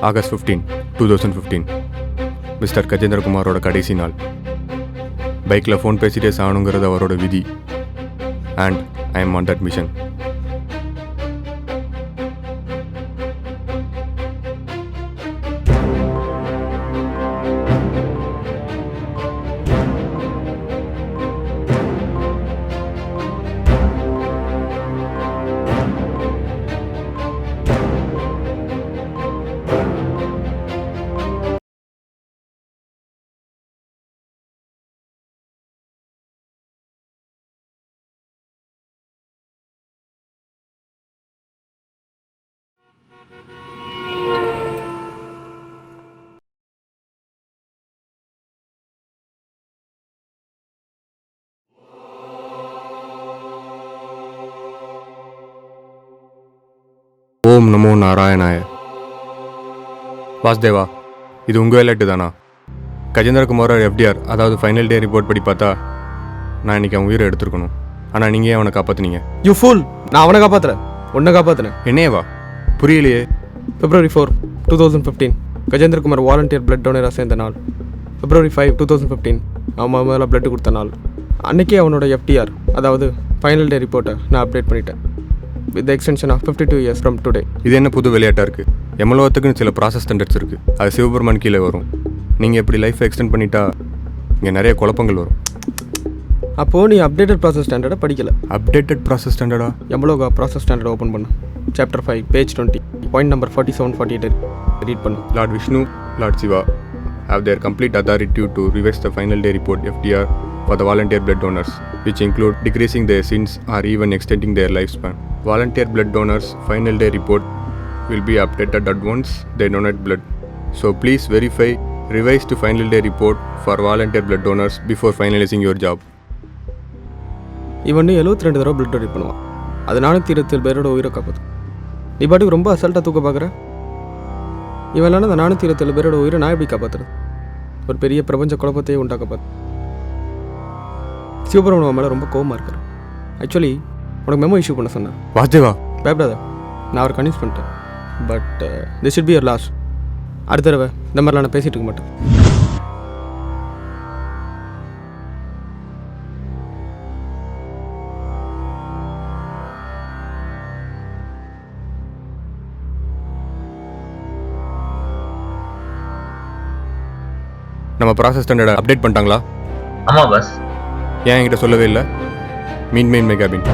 August 15, 2015 mister கஜேந்திரகுமாரோட கடைசி நாள். பைக்கில் ஃபோன் பேசிட்டே சாகணுங்கிறது அவரோட விதி. And I am on that mission. ஓம் நமோ நாராயணாய. வாசுதேவா, இது உங்கள் லெட்டு தானா? கஜேந்திரகுமாரோட எஃப்டிஆர், அதாவது ஃபைனல் டே ரிப்போர்ட் படி பார்த்தா நான் இன்றைக்கி அவன் உயிரை எடுத்துருக்கணும். ஆனால் நீங்கள் ஏன் அவனை காப்பாற்றினீங்க? யூ ஃபுல், நான் அவனை காப்பாற்றுறேன், உன்னை காப்பாற்றினேன். என்னையவா? புரியலையே. February 4, 2015 கஜேந்திரகுமார் வாலண்டியர் பிளட் டொனராக சேர்ந்த நாள். February 5, 2015 அவன் மேலே பிளட் கொடுத்த நாள். அன்றைக்கே அவனோட எஃப்டிஆர், அதாவது ஃபைனல் டே ரிப்போர்ட்டை நான் அப்டேட் பண்ணிட்டேன். With the extension of 52 years from today. இது என்ன புது விளையாட்டாக இருக்குது? எம்எல்ஓத்துக்குன்னு சில ப்ராசஸ் ஸ்டாண்டர்ட்ஸ் இருக்குது. அது சிவபெருமான் கீழே வரும். நீங்கள் எப்படி லைஃப்பை எக்ஸ்டெண்ட் பண்ணிட்டா இங்கே நிறைய குழப்பங்கள் வரும். அப்போது நீ அப்டேட்டட் ப்ராசஸ் ஸ்டாண்டர்டை படிக்கலை. அப்டேட்டட் ப்ராசஸ் ஸ்டாண்டர்டா? எம்எல்ஓ ப்ராசஸ் ஸ்டாண்டர்ட் ஓப்பன் பண்ணு. Chapter 5, page 20, point number 47-48 read பண்ணு. Lord Vishnu, Lord Shiva have their complete authority to revise the final day report FDR for the volunteer blood donors, which include decreasing their sins or even extending their lifespan. Volunteer blood donors' final day report will be updated at once they donate blood. So please verify revised final day report for volunteer blood donors before finalizing your job. இவன் 72 தடவை blood donate பண்ணுவான். அது 427 பேரோட உயிரை காப்பாற்று. நீ பாட்டுக்கு ரொம்ப அசால்ட்டாக தூக்க பார்க்குற. இவன் இல்லைனா அந்த 427 பேரோட உயிரை நான் எப்படி காப்பாற்றுறது? ஒரு பெரிய பிரபஞ்ச குழப்பத்தையே உண்டாக்க பார்த்து. சிவபெருமன் மேலே ரொம்ப கோவமாக இருக்கார். ஆக்சுவலி உனக்கு மெமோ இஷ்யூ பண்ண சொன்னேன். வாசுதேவா, பயப்படாத, நான் அவர் கன்வின்ஸ் பண்ணிட்டேன். But this should be your last. அடுத்த தடவை இந்த மாதிரிலாம் நான் பேசிகிட்டு இருக்க மாட்டேன். நம்ம ப்ராசஸ் ஸ்டாண்டர்டை அப்டேட் பண்ணிட்டாங்களா? ஆமாம் பாஸ். ஏன் என்கிட்ட சொல்லவே இல்லை? Mean my cabin.